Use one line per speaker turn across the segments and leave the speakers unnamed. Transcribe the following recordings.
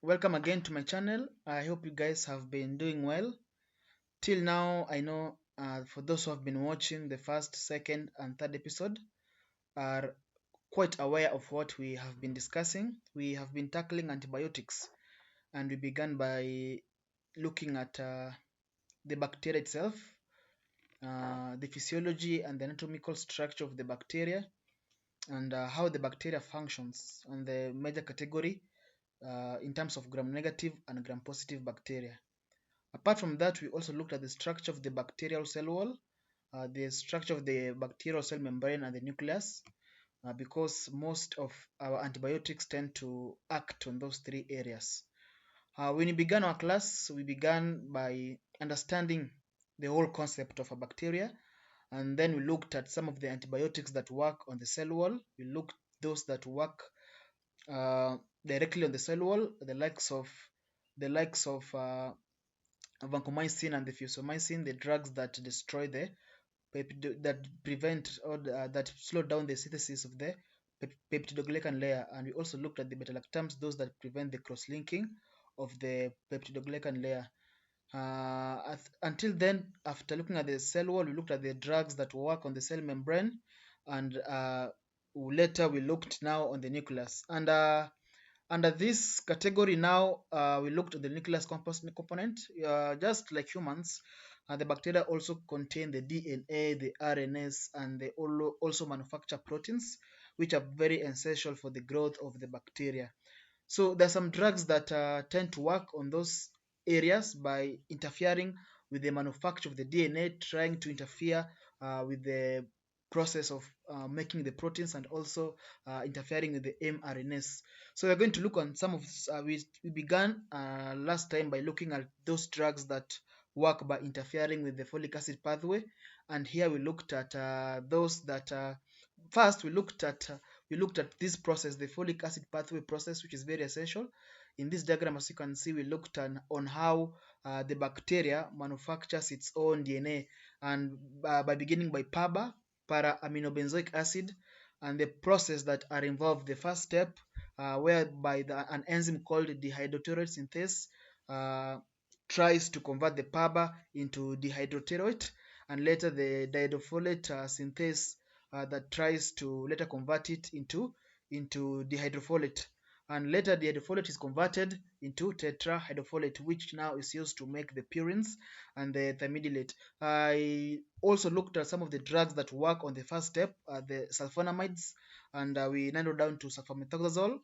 Welcome again to my channel. I hope you guys have been doing well. Till now, I know for those who have been watching the first, second, and third episode are quite aware of what we have been discussing. We have been tackling antibiotics, and we began by looking at the bacteria itself, the physiology and the anatomical structure of the bacteria, and how the bacteria functions, and the major category in terms of gram-negative and gram-positive bacteria. Apart from that, we also looked at the structure of the bacterial cell wall, the structure of the bacterial cell membrane and the nucleus, because most of our antibiotics tend to act on those three areas. When we began our class, we began by understanding the whole concept of a bacteria, and then we looked at some of the antibiotics that work on the cell wall. We looked those that work directly on the cell wall, the likes of vancomycin and the fusomycin, the drugs that destroy the that prevent or that slow down the synthesis of the peptidoglycan layer. And we also looked at the beta lactams, those that prevent the cross-linking of the peptidoglycan layer. Until then, after looking at the cell wall, we looked at the drugs that work on the cell membrane, and later we looked now on the nucleus. And under this category now, we looked at the nucleus component. Just like humans, the bacteria also contain the DNA, the RNAs, and they also manufacture proteins, which are very essential for the growth of the bacteria. So there are some drugs that tend to work on those areas by interfering with the manufacture of the DNA, trying to interfere with the process of making the proteins, and also interfering with the mRNAs. So we're going to look on some of we began last time by looking at those drugs that work by interfering with the folic acid pathway, and here we looked at those that first we looked at this process, the folic acid pathway process, which is very essential. In this diagram, as you can see, we looked on how the bacteria manufactures its own DNA, and by beginning by PABA, para-aminobenzoic acid, and the process that are involved. The first step, whereby an enzyme called dihydroteroid synthase tries to convert the PABA into dihydroteroid, and later the dihydrofolate synthase that tries to later convert it into dihydrofolate, and later the hydrofolate is converted into tetrahydrofolate, which now is used to make the purines and the thymidylate. I also looked at some of the drugs that work on the first step, the sulfonamides, and we narrowed down to sulfamethoxazole.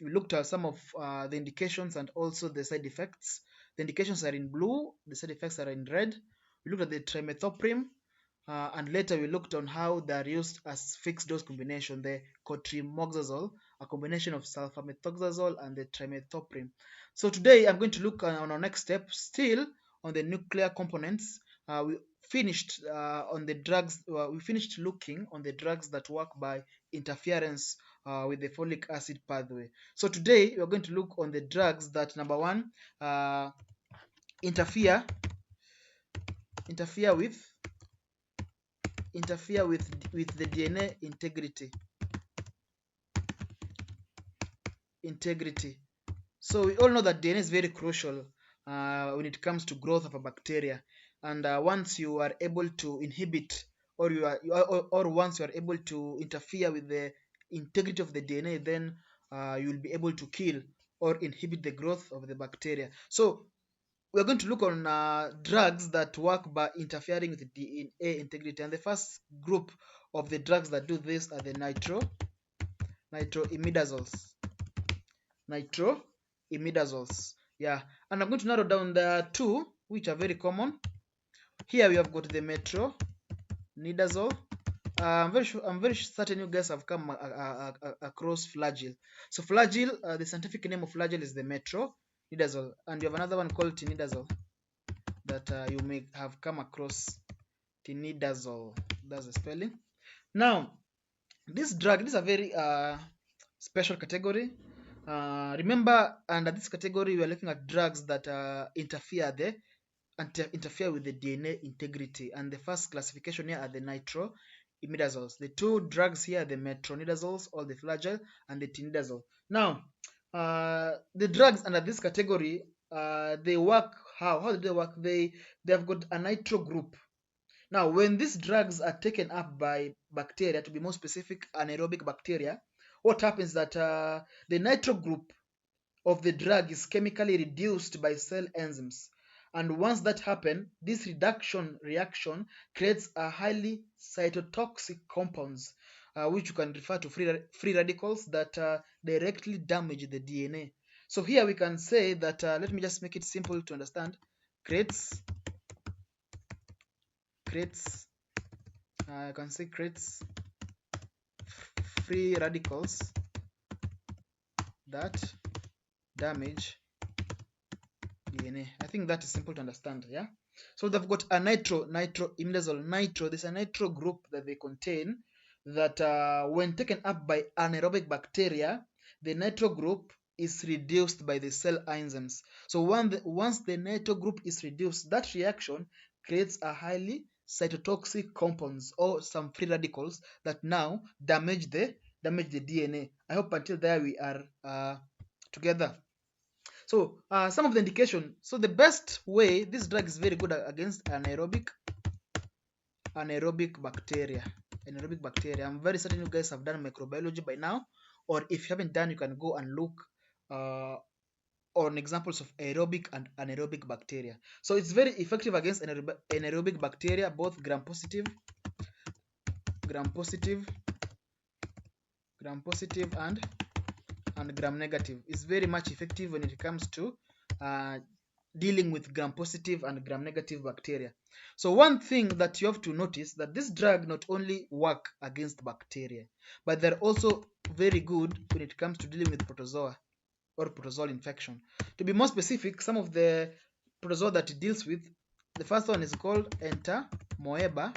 We looked at some of the indications and also the side effects. The indications are in blue, the side effects are in red. We looked at the trimethoprim, and later we looked on how they are used as fixed dose combination, the cotrimoxazole, a combination of sulfamethoxazole and the trimethoprim. So today I'm going to look on our next step, still on the nuclear components. We finished on the drugs. We finished looking on the drugs that work by interference with the folic acid pathway. So today we are going to look on the drugs that, number one, interfere with the DNA integrity. So we all know that DNA is very crucial when it comes to growth of a bacteria, and once you are able to inhibit, or once you are able to interfere with the integrity of the DNA, then you will be able to kill or inhibit the growth of the bacteria. So we're going to look on drugs that work by interfering with the DNA integrity, and the first group of the drugs that do this are the nitroimidazoles. Yeah, and I'm going to narrow down the two which are very common. Here we have got the metronidazole. I'm very certain you guys have come across Flagyl. So Flagyl, the scientific name of Flagyl is the metronidazole, and you have another one called tinidazole that you may have come across. Tinidazole, that's the spelling. Now, this drug, this is a very special category. Remember, under this category, we are looking at drugs that interfere with the DNA integrity, and the first classification here are the nitroimidazoles. The two drugs here are the metronidazoles, or the Flagyl, and the tinidazole. Now, the drugs under this category, they work how? How do they work? They have got a nitro group. Now, when these drugs are taken up by bacteria, to be more specific, anaerobic bacteria, what happens that the nitro group of the drug is chemically reduced by cell enzymes. And once that happens, this reduction reaction creates a highly cytotoxic compounds, which you can refer to free radicals that directly damage the DNA. So here we can say that, let me just make it simple to understand, creates, I can say creates free radicals that damage DNA. I think that is simple to understand, yeah. So they've got a nitroimidazole. There's a nitro group that they contain that when taken up by anaerobic bacteria, the nitro group is reduced by the cell enzymes. So once the nitro group is reduced, that reaction creates a highly cytotoxic compounds or some free radicals that now damage the DNA. I hope until there we are together. So some of the indication. So the best way, this drug is very good against anaerobic bacteria. Anaerobic bacteria. I'm very certain you guys have done microbiology by now, or if you haven't done, you can go and look on examples of aerobic and anaerobic bacteria. So it's very effective against anaerobic bacteria, both gram positive, and gram negative. Is very much effective when it comes to dealing with gram positive and gram negative bacteria. So one thing that you have to notice, that this drug not only work against bacteria, but they're also very good when it comes to dealing with protozoa or protozoal infection. To be more specific, some of the protozoa that it deals with, the first one is called Entamoeba.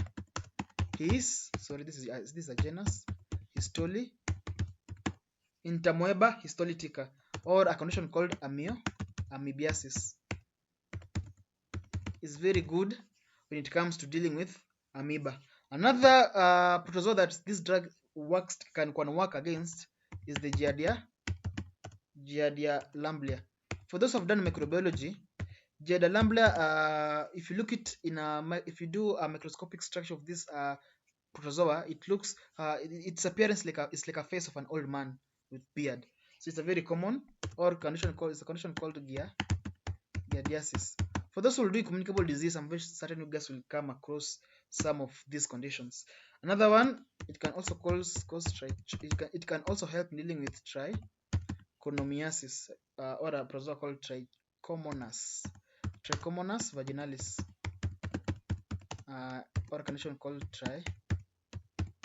This is a genus, Entamoeba histolytica, or a condition called amoebiasis. Is very good when it comes to dealing with amoeba. Another protozoa that this drug can work against is the Giardia lamblia. For those who have done microbiology, Giardia lamblia, if you look it in if you do a microscopic structure of this protozoa, it looks its appearance it's like a face of an old man with beard. So it's a very common condition called giardiasis. For those who will do communicable disease, I'm very certain you guys will come across some of these conditions. Another one, it can also it can also help dealing with trichomoniasis, or a protozoa called Trichomonas vaginalis, or a condition called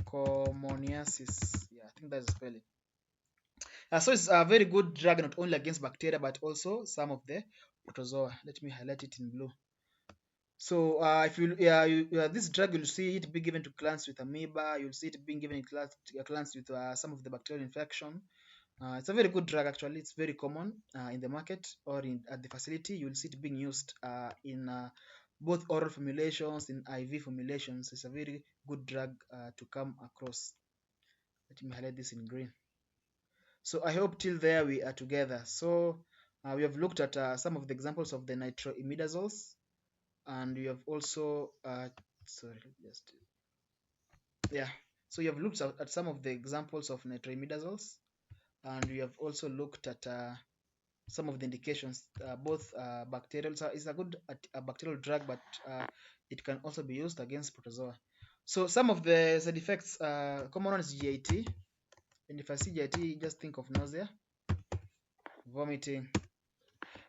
trichomoniasis. Yeah, I think that's the spelling. So it's a very good drug not only against bacteria but also some of the protozoa. Let me highlight it in blue. So if this drug, you'll see it being given to clients with amoeba. You'll see it being given to clients with some of the bacterial infection. It's a very good drug actually. It's very common in the market or at the facility. You'll see it being used in both oral formulations, in IV formulations. It's a very good drug to come across. Let me highlight this in green. So I hope till there we are together. So we have looked at some of the examples of the nitroimidazoles, and we have also so you have looked at some of the examples of nitroimidazoles, and we have also looked at some of the indications, both bacterial. So it's a good bacterial drug, but it can also be used against protozoa. So some of the side effects, common one is GIT. And if I see GIT, just think of nausea, vomiting.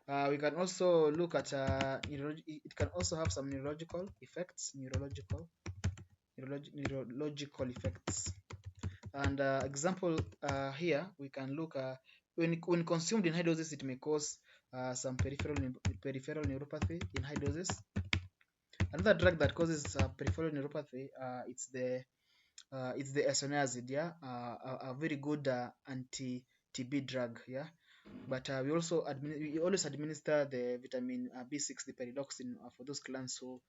We can also look at it can also have some neurological effects. Neurological effects. And example here we can look when consumed in high doses, it may cause some peripheral neuropathy in high doses. Another drug that causes peripheral neuropathy, it's the isoniazid, yeah, a very good anti-TB drug, yeah. But we always administer the vitamin B6, the pyridoxine, for those clients who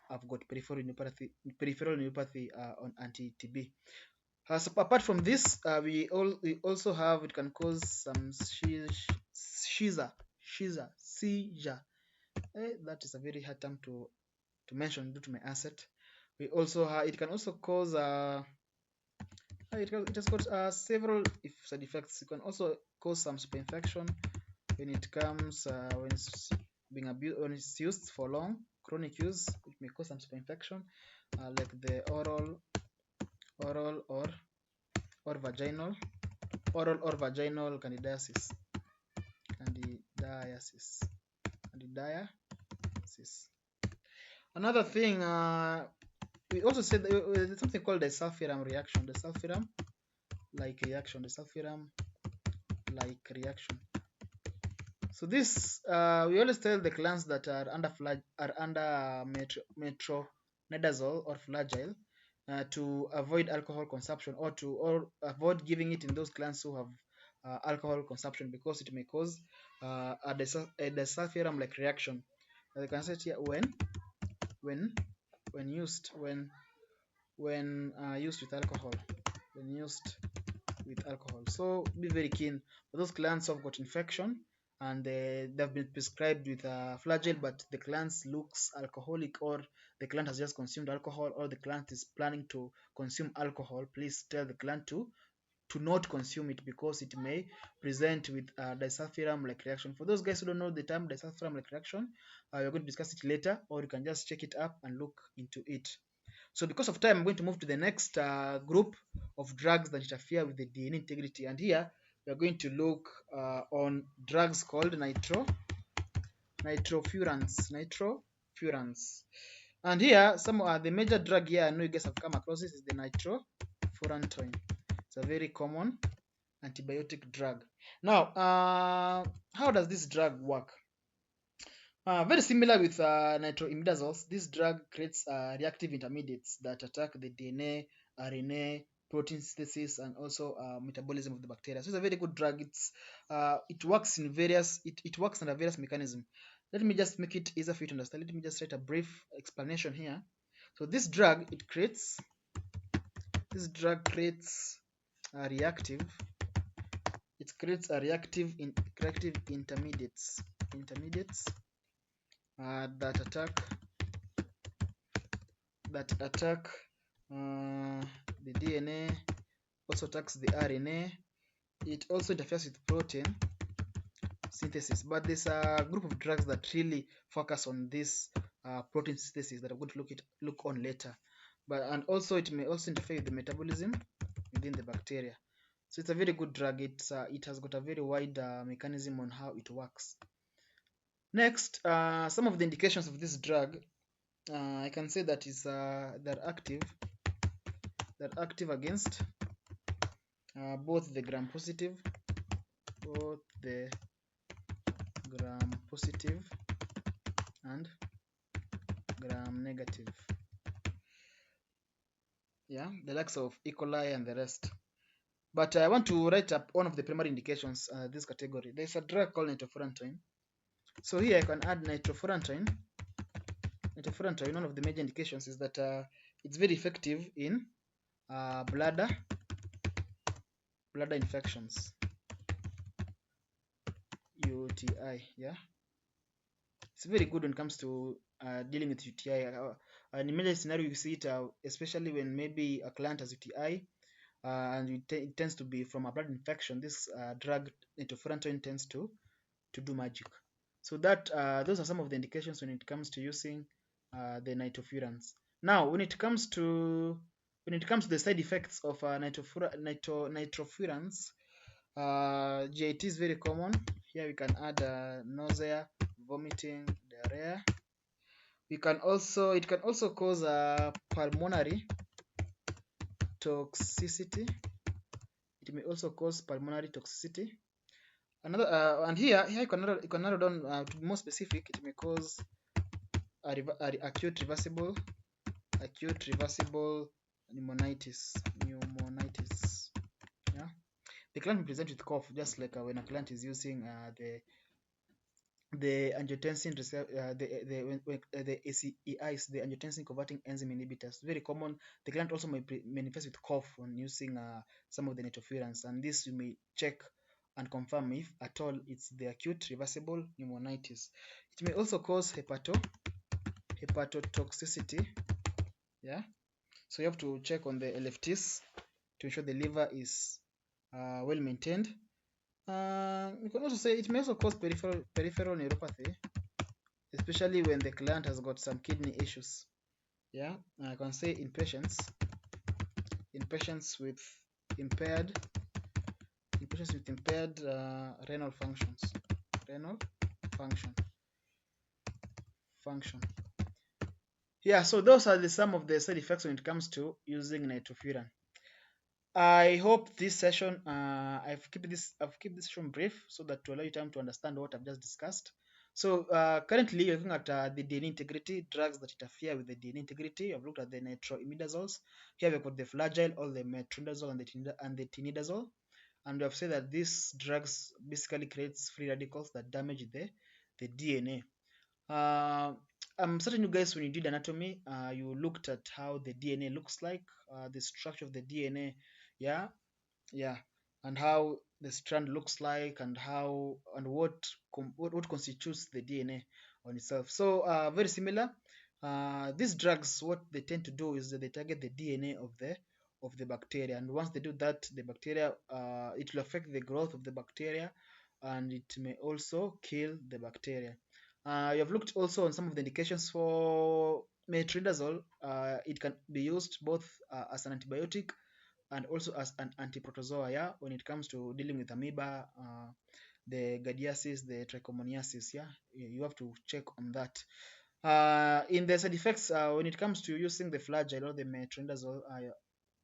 have got peripheral neuropathy on anti-TB. So apart from this, we also have, it can cause some seizure. That is a very hard term to mention due to my asset. We also have, it can also cause it has got several side effects. It can also cause some super infection when it comes when it's being abused, when it's used for long chronic use. It may cause some super infection, like the oral or vaginal candidiasis. Another thing, we also said there's something called the sulfuram reaction. The sulfuram like reaction. So this, we always tell the clans that are under metronidazole or flagyl to avoid alcohol consumption, or avoid giving it in those clans who have alcohol consumption, because it may cause a disulfiram like reaction. As you can see here, when used with alcohol, so be very keen for those clans who have got infection and they've been prescribed with flagyl, but the client looks alcoholic, or the client has just consumed alcohol, or the client is planning to consume alcohol. Please tell the client to not consume it, because it may present with disulfiram like reaction. For those guys who don't know the term disulfiram like reaction, we're going to discuss it later, or you can just check it up and look into it. So because of time, I'm going to move to the next group of drugs that interfere with the DNA integrity. And here, we are going to look on drugs called nitrofurans. And here, some the major drug here I know you guys have come across this is the Nitrofurantoin. It's a very common antibiotic drug. Now, how does this drug work? Very similar with nitroimidazoles, this drug creates reactive intermediates that attack the DNA, RNA, protein synthesis, and also metabolism of the bacteria. So it's a very good drug. It works in it works under various mechanisms. Let me just make it easier for you to understand. Let me just write a brief explanation here. So this drug creates a reactive. It creates a reactive intermediates that attack the DNA, also attacks the RNA. It also interferes with protein synthesis. But there's a group of drugs that really focus on this protein synthesis that I'm going to look on later. And also it may also interfere with the metabolism within the bacteria. So it's a very good drug. It has got a very wide mechanism on how it works. Next, some of the indications of this drug, I can say that is they're active against both the gram positive and gram negative. Yeah, the likes of E. coli and the rest. But I want to write up one of the primary indications this category. There's a drug called Nitrofurantoin. So here I can add Nitrofurantoin. One of the major indications is that it's very effective in bladder infections, UTI. Yeah, it's very good when it comes to dealing with UTI. In many scenarios, you see it especially when maybe a client has UTI and it tends to be from a blood infection. This drug Nitrofurantoin tends to do magic. So that those are some of the indications when it comes to using the nitrofurans. Now, when it comes to the side effects of nitrofurans, GIT is very common. Here we can add nausea, vomiting, diarrhea. It can also cause pulmonary toxicity. It may also cause pulmonary toxicity. Another and here you can narrow down to be more specific. It may cause acute reversible pneumonitis. Yeah, the client will present with cough, just like when a client is using the angiotensin the ACEIs, the angiotensin converting enzyme inhibitors. Very common. The gland also may manifest with cough when using some of the nitrofurans, and this you may check and confirm if at all it's the acute reversible pneumonitis. It may also cause hepatotoxicity. Yeah, so you have to check on the LFTs to ensure the liver is well maintained. You can also say it may also cause peripheral neuropathy, especially when the client has got some kidney issues. Yeah, I can say in patients with impaired renal function function. Yeah, so those are some of the side effects when it comes to using nitrofuran. I hope this session, I've kept this session brief so that to allow you time to understand what I've just discussed. So currently you're looking at the DNA integrity, drugs that interfere with the DNA integrity. I've looked at the nitroimidazoles. Here we've got the flagyl, all the metronidazole and the tinidazole. And we have said that these drugs basically creates free radicals that damage the DNA. I'm certain you guys, when you did anatomy, you looked at how the DNA looks like, the structure of the DNA, yeah, yeah, and how the strand looks like, and how and what constitutes the DNA on itself. So very similar. These drugs, what they tend to do is that they target the DNA of the bacteria, and once they do that, the bacteria it will affect the growth of the bacteria, and it may also kill the bacteria. You have looked also on some of the indications for metronidazole. It can be used both as an antibiotic and also as an anti-protozoa, yeah, when it comes to dealing with amoeba, the gardiasis, the trichomoniasis, yeah, you have to check on that. In the side effects, when it comes to using the flagyl or the metronidazole,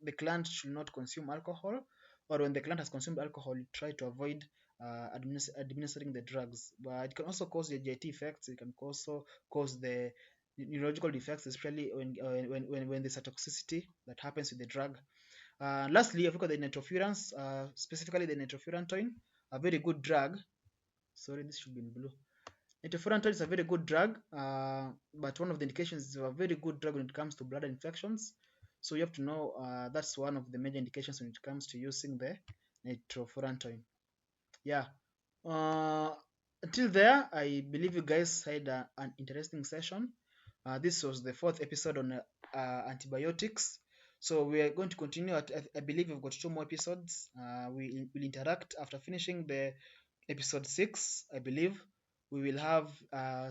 the client should not consume alcohol, or when the client has consumed alcohol, try to avoid administering the drugs. But it can also cause the GIT effects. It can also cause the neurological defects, especially when there's a toxicity that happens with the drug. Lastly, I've looked at the nitrofurans, specifically the nitrofurantoin, a very good drug. Sorry, this should be in blue. Nitrofurantoin is a very good drug, but one of the indications is a very good drug when it comes to bladder infections. So you have to know that's one of the major indications when it comes to using the nitrofurantoin. Yeah. Uh, until there, I believe you guys had an interesting session. This was the fourth episode on antibiotics. So we are going to continue. I believe we've got 2 more episodes. We will interact after finishing the episode 6. I believe we will have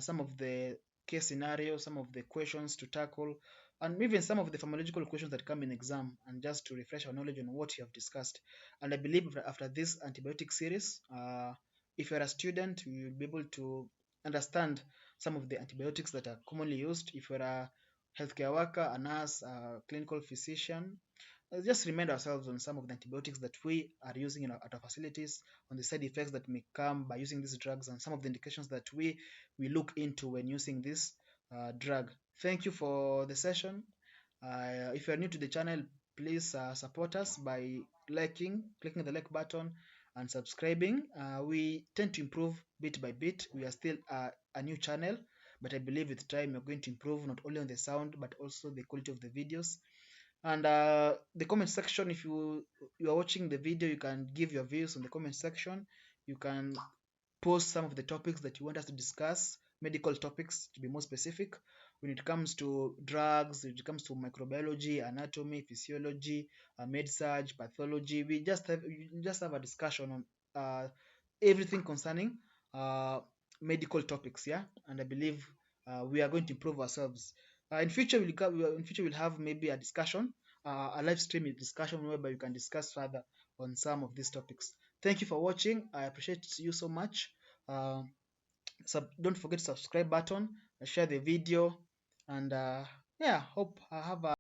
some of the case scenarios, some of the questions to tackle, and even some of the pharmacological questions that come in exam, and just to refresh our knowledge on what you have discussed. And I believe after this antibiotic series, if you're a student, you will be able to understand some of the antibiotics that are commonly used. If you're a healthcare worker, a nurse, a clinical physician, just remind ourselves on some of the antibiotics that we are using at our facilities, on the side effects that may come by using these drugs, and some of the indications that we look into when using this drug. Thank you for the session. If you are new to the channel, please support us by clicking the like button, and subscribing. We tend to improve bit by bit. We are still a new channel, but I believe with time we're going to improve not only on the sound but also the quality of the videos. And the comment section, if you are watching the video, you can give your views on the comment section. You can post some of the topics that you want us to discuss, medical topics to be more specific. When it comes to drugs, when it comes to microbiology, anatomy, physiology, med surg, pathology, we just have a discussion on everything concerning medical topics, yeah. And I believe we are going to improve ourselves. In future we'll have maybe a discussion, a live stream discussion whereby you can discuss further on some of these topics. Thank you for watching. I appreciate you so much. Uh, don't forget to subscribe button, share the video, and yeah, hope I have a